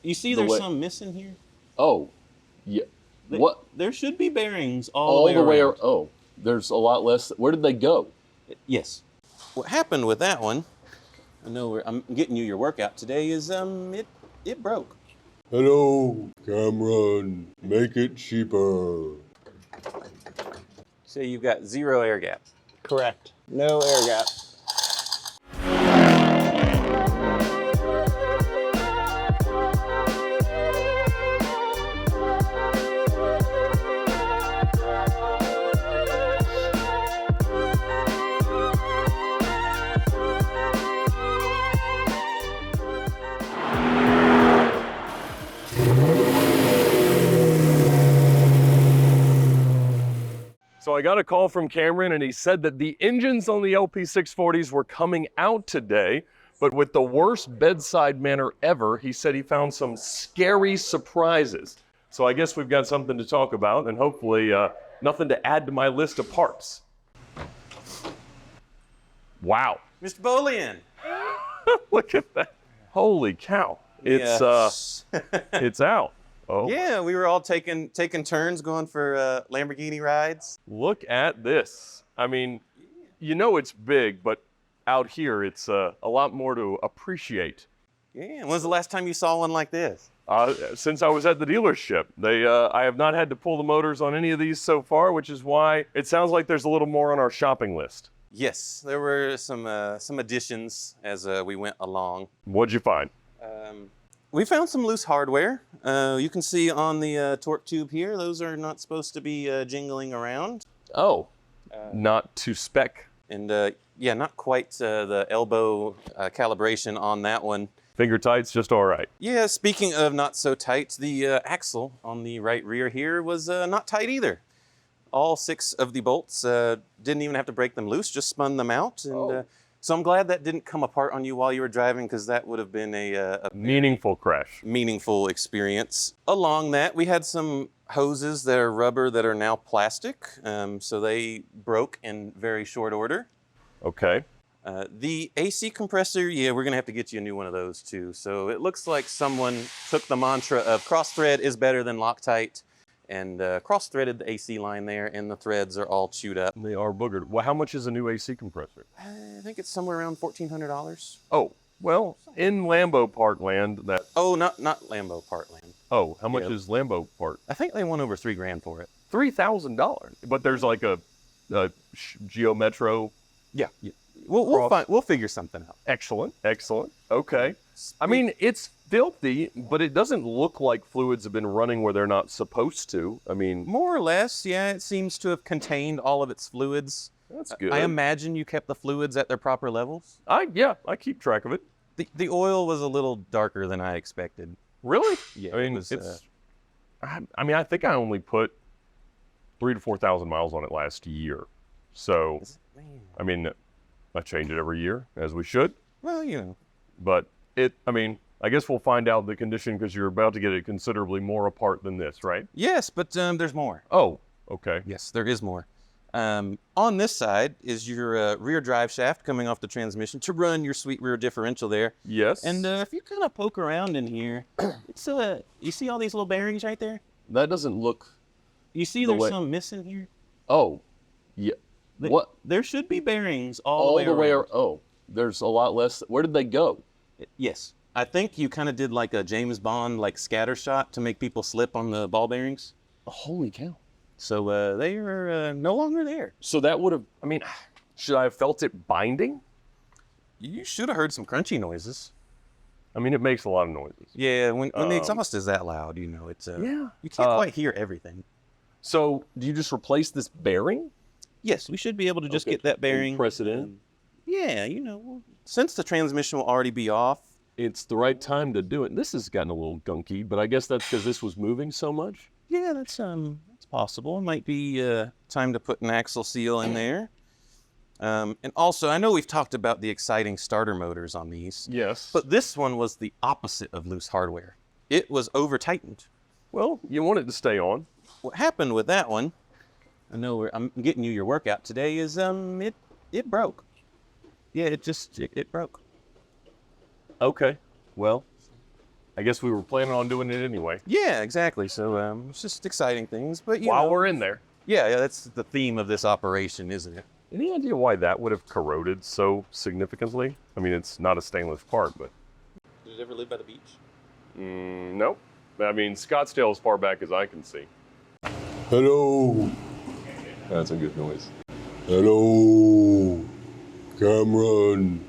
You see there's some missing here? Oh, yeah. What? There should be bearings all the way around. Oh, there's a lot less. Where did they go? Yes. What happened with that one, I know I'm getting you your workout today, is it broke. Hello, Cameron. Make it cheaper. So you've got 0 air gap. Correct. No air gap. So I got a call from Cameron and he said that the engines on the LP640s were coming out today, but with the worst bedside manner ever, he said he found some scary surprises. So I guess we've got something to talk about and hopefully nothing to add to my list of parts. Wow. Mr. Bolian. Look at that. Holy cow. It's it's out. Oh. Yeah, we were all taking turns going for Lamborghini rides. Look at this. I mean, you know it's big, but out here it's a lot more to appreciate. Yeah, when's the last time you saw one like this? Since I was at the dealership. I have not had to pull the motors on any of these so far, which is why it sounds like there's a little more on our shopping list. Yes, there were some additions as we went along. What'd you find? We found some loose hardware. You can see on the torque tube here, those are not supposed to be jingling around. Oh, not to spec. And yeah, not quite the elbow calibration on that one. Finger tight's just all right. Yeah, speaking of not so tight, the axle on the right rear here was not tight either. All 6 of the bolts, didn't even have to break them loose, just spun them out. And so I'm glad that didn't come apart on you while you were driving, because that would have been a meaningful crash. Meaningful experience. Along that, we had some hoses that are rubber that are now plastic, so they broke in very short order. Okay. The AC compressor, yeah, we're gonna have to get you a new one of those too. So it looks like someone took the mantra of cross-thread is better than Loctite, and cross-threaded the AC line there, and the threads are all chewed up. They are boogered. Well, how much is a new AC compressor? I think it's somewhere around $1,400. Oh, well, in Lambo part land, that... Oh, not Lambo part land. Oh, how much is Lambo part? I think they won over $3 grand for it. $3,000? But there's like a Geo Metro... Yeah. We'll figure something out. Excellent, excellent. Okay. I mean, it's filthy, but it doesn't look like fluids have been running where they're not supposed to. I mean... More or less, yeah. It seems to have contained all of its fluids. That's good. I imagine you kept the fluids at their proper levels? Yeah, I keep track of it. The oil was a little darker than I expected. Really? Yeah. I mean, I think I only put 3,000 to 4,000 miles on it last year. So, I mean, I change it every year, as we should. Well, you know. But I guess we'll find out the condition because you're about to get it considerably more apart than this, right? Yes, but there's more. Oh, okay. Yes, there is more. On this side is your rear drive shaft coming off the transmission to run your sweet rear differential there. Yes. And if you kind of poke around in here, it's you see all these little bearings right there? That doesn't look... You see there's some missing here? Oh, yeah. What? There should be bearings all the way around. Oh, there's a lot less. Where did they go? Yes. I think you kind of did like a James Bond like scatter shot to make people slip on the ball bearings. Holy cow. So they are no longer there. So that would have, should I have felt it binding? You should have heard some crunchy noises. I mean, it makes a lot of noises. Yeah, when the exhaust is that loud, you know, it's you can't quite hear everything. So do you just replace this bearing? Yes, we should be able to just get that bearing. Press it in? Yeah, you know, since the transmission will already be off. It's the right time to do it. This has gotten a little gunky, but I guess that's because this was moving so much? Yeah, that's possible. It might be time to put an axle seal in there. And also, I know we've talked about the exciting starter motors on these. Yes. But this one was the opposite of loose hardware. It was over-tightened. Well, you want it to stay on. What happened with that one, I know I'm getting you your workout today, is it broke. Yeah, it broke. Okay. Well, I guess we were planning on doing it anyway. Yeah, exactly. So it's just exciting things. But While we're in there. yeah, that's the theme of this operation, isn't it? Any idea why that would have corroded so significantly? I mean, it's not a stainless part, but. Did it ever live by the beach? Nope. I mean, Scottsdale as far back as I can see. Hello. That's a good noise. Hello. Cameron.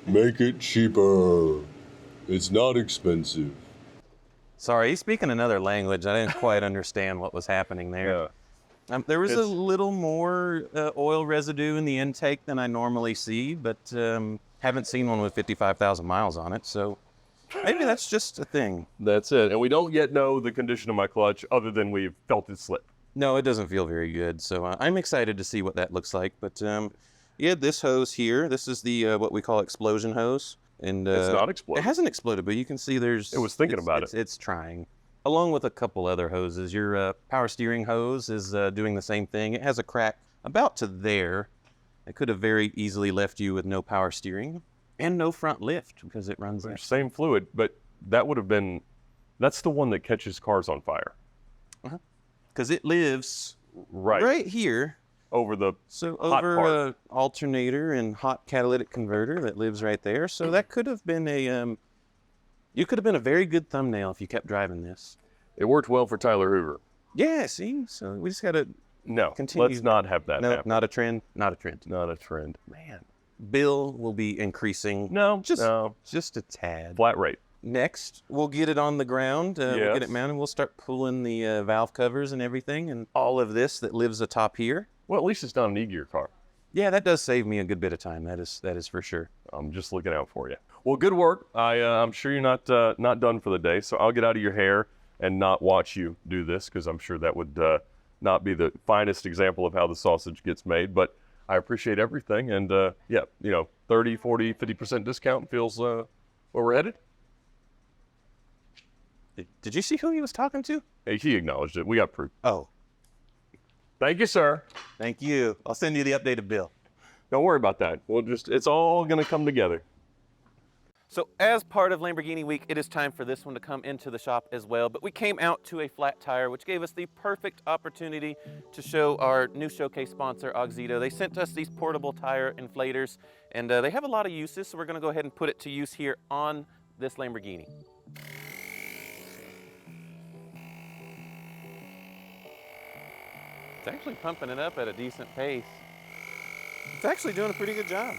Make it cheaper. It's not expensive. Sorry, he's speaking another language. I didn't quite understand what was happening there. Yeah. There was a little more oil residue in the intake than I normally see, but haven't seen one with 55,000 miles on it, so maybe that's just a thing. That's it. And we don't yet know the condition of my clutch other than we've felt it slip. No, it doesn't feel very good, so I'm excited to see what that looks like. But yeah, this hose here, this is the what we call explosion hose. And It's not it exploded. hasn't exploded, but you can see there's... It was thinking about it. It's trying. Along with a couple other hoses. Your power steering hose is doing the same thing. It has a crack about to there. It could have very easily left you with no power steering and no front lift because it runs that. Same fluid, but that would have been, that's the one that catches cars on fire. Because it lives Right. here. Over the So hot over part. a alternator and hot catalytic converter that lives right there. So that could have been a... you could have been a very good thumbnail if you kept driving this. It worked well for Tyler Hoover. Yeah, see? So we just got to... No, Continue. let's not have that No, happen. not a trend. Not a trend. Not a trend. Man, bill will be increasing. No, Just a tad. flat rate. Next, we'll get it on the ground. We'll get Yes. it mounted. We'll start pulling the valve covers and everything, and all of this that lives atop here. Well, at least it's not an E-gear car. Yeah, that does save me a good bit of time. That is for sure. I'm just looking out for you. Well, good work. I'm sure you're not done for the day, so I'll get out of your hair and not watch you do this because I'm sure that would not be the finest example of how the sausage gets made. But I appreciate everything, and yeah, 30, 40, 50% discount feels where we're headed. Did you see who he was talking to? Hey, he acknowledged it. We got proof. Oh, Thank you, sir. thank you. I'll send you the updated bill. Don't worry about that. It's all gonna come together. So as part of Lamborghini Week, it is time for this one to come into the shop as well. But we came out to a flat tire, which gave us the perfect opportunity to show our new showcase sponsor, Auxito. They sent us these portable tire inflators, and they have a lot of uses, so we're gonna go ahead and put it to use here on this Lamborghini. It's actually pumping it up at a decent pace. It's actually doing a pretty good job.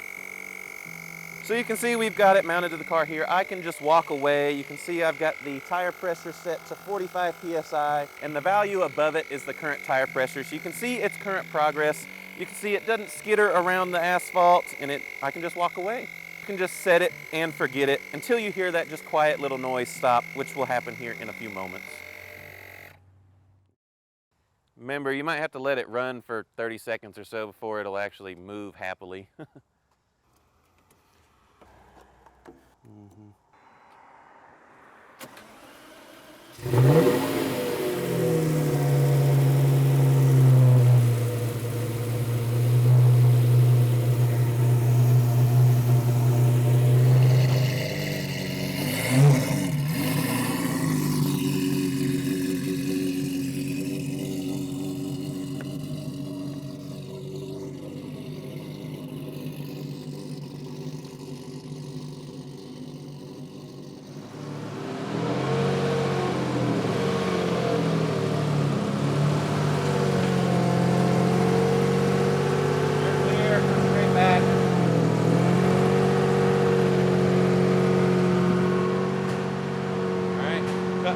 So you can see we've got it mounted to the car here. I can just walk away. You can see I've got the tire pressure set to 45 PSI, and the value above it is the current tire pressure. So you can see its current progress. You can see it doesn't skitter around the asphalt, and I can just walk away. You can just set it and forget it until you hear that just quiet little noise stop, which will happen here in a few moments. Remember, you might have to let it run for 30 seconds or so before it'll actually move happily.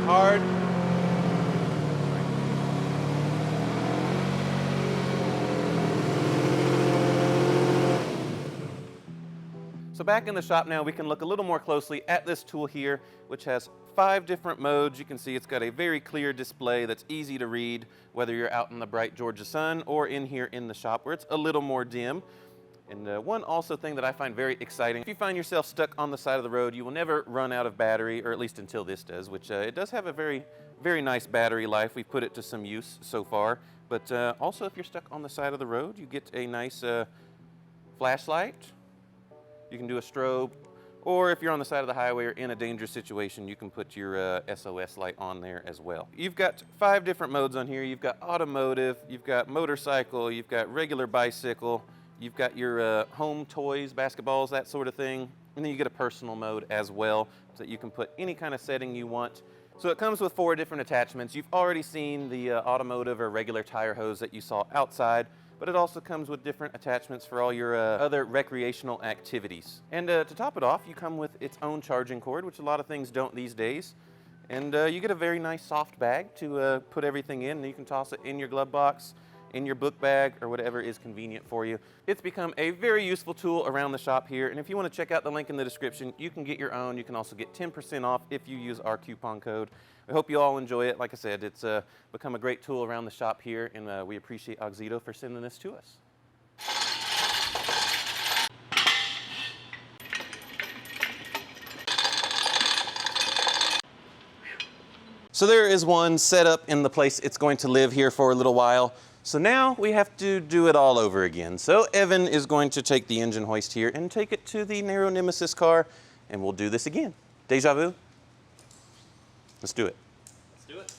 Hard. So back in the shop now, we can look a little more closely at this tool here, which has 5 different modes. You can see it's got a very clear display that's easy to read, whether you're out in the bright Georgia sun or in here in the shop where it's a little more dim. And one also thing that I find very exciting, if you find yourself stuck on the side of the road, you will never run out of battery, or at least until this does, which it does have a very, very nice battery life. We've put it to some use so far. But also, if you're stuck on the side of the road, you get a nice flashlight. You can do a strobe, Or if you're on the side of the highway or in a dangerous situation, you can put your SOS light on there as well. You've got 5 different modes on here. You've got automotive, you've got motorcycle, you've got regular bicycle, you've got your home toys, basketballs, that sort of thing. And then you get a personal mode as well, so that you can put any kind of setting you want. So it comes with 4 different attachments. You've already seen the automotive or regular tire hose that you saw outside, but it also comes with different attachments for all your other recreational activities. And to top it off, you come with its own charging cord, which a lot of things don't these days. And you get a very nice soft bag to put everything in, and you can toss it in your glove box, in your book bag, or whatever is convenient for you. It's become a very useful tool around the shop here, and if you want to check out the link in the description, you can get your own. You can also get 10% off if you use our coupon code. I hope you all enjoy it. Like I said, it's become a great tool around the shop here, and we appreciate Auxito for sending this to us. So there is one set up in the place it's going to live here for a little while. So now we have to do it all over again. So Evan is going to take the engine hoist here and take it to the Narrow Nemesis car, and we'll do this again. Deja vu? Let's do it. Let's do it.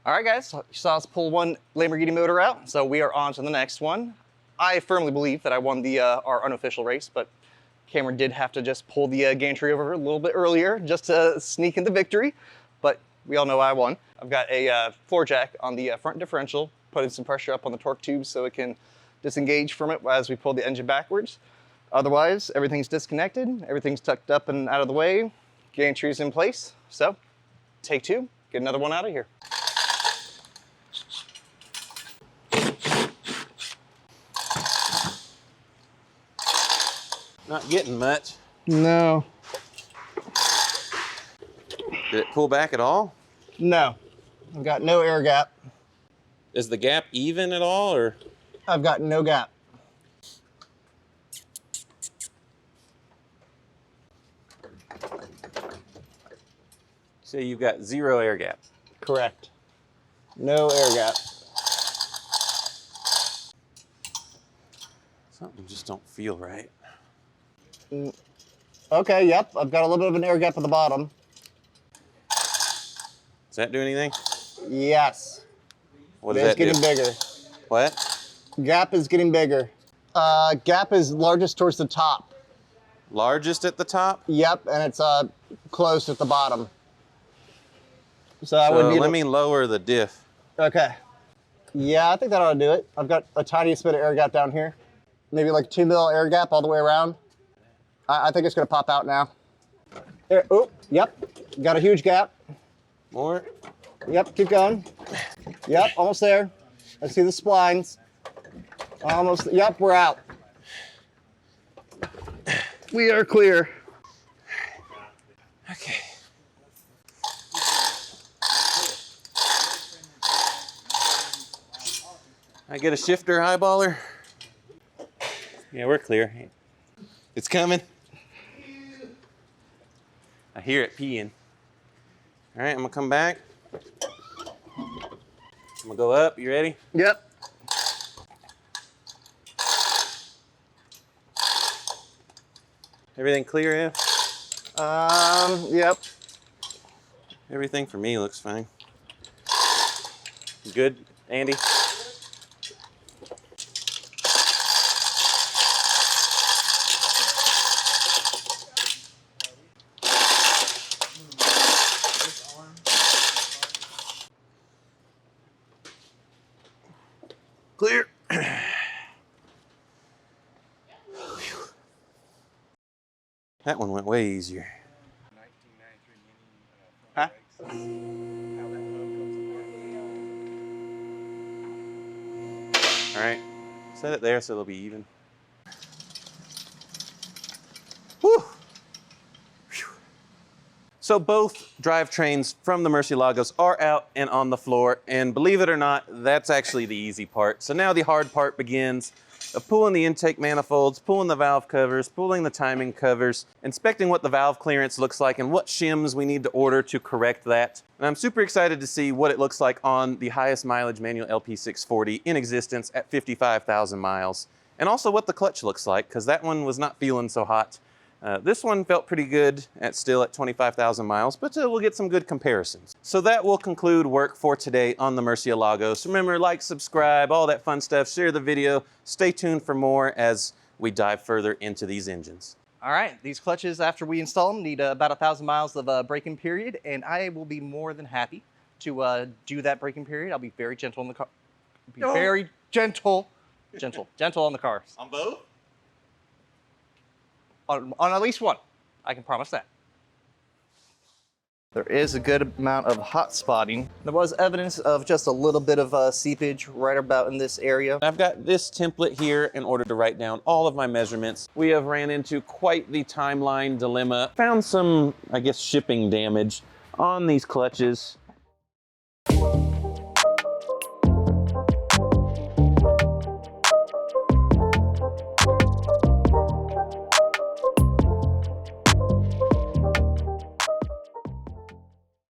All right, guys, you saw us pull one Lamborghini motor out, so we are on to the next one. I firmly believe that I won the our unofficial race, but Cameron did have to just pull the gantry over a little bit earlier just to sneak into victory, but we all know I won. I've got a floor jack on the front differential, putting some pressure up on the torque tube so it can disengage from it as we pull the engine backwards. Otherwise, everything's disconnected, everything's tucked up and out of the way, gantry's in place. So, take 2, get another one out of here. Not getting much. No. Did it pull back at all? No. I've got no air gap. Is the gap even at all, or? I've got no gap. So you've got 0 air gap. Correct. No air gap. Something just don't feel right. Okay, yep, I've got a little bit of an air gap at the bottom. Does that do anything? Yes. What does that do? It's getting bigger. What? Gap is getting bigger. Gap is largest towards the top. Largest at the top? Yep, and it's close at the bottom. So I would need let me lower the diff. Okay. Yeah, I think that ought to do it. I've got a tiniest bit of air gap down here. Maybe like 2 mil air gap all the way around. I think it's gonna pop out now. There, oh, yep, got a huge gap. More? Yep, keep going. Yep, almost there. I see the splines. Almost, yep, we're out. We are clear. Okay. I get a shifter eyeballer? Yeah, we're clear. It's coming. I hear it peeing. All right, I'm gonna come back. I'm gonna go up. You ready? Yep. Everything clear, Ev? Yep. Everything for me looks fine. Good, Andy? Clear. That one went way easier. Huh? All right, set it there so it'll be even. Whew. Phew. So both drivetrains from the Murciélagos are out and on the floor, and believe it or not, that's actually the easy part. So now the hard part begins of pulling the intake manifolds, pulling the valve covers, pulling the timing covers, inspecting what the valve clearance looks like and what shims we need to order to correct that. And I'm super excited to see what it looks like on the highest mileage manual LP640 in existence at 55,000 miles. And also what the clutch looks like, because that one was not feeling so hot This one felt pretty good still at 25,000 miles, but we'll get some good comparisons. So that will conclude work for today on the Murciélagos. Remember, like, subscribe, all that fun stuff, share the video. Stay tuned for more as we dive further into these engines. All right, these clutches, after we install them, need about 1,000 miles of braking period, and I will be more than happy to do that braking period. I'll be very gentle in the car. Very gentle on the cars. On both? On at least one, I can promise that. There is a good amount of hot spotting. There was evidence of just a little bit of seepage right about in this area. I've got this template here in order to write down all of my measurements. We have ran into quite the timeline dilemma. Found some, I guess, shipping damage on these clutches.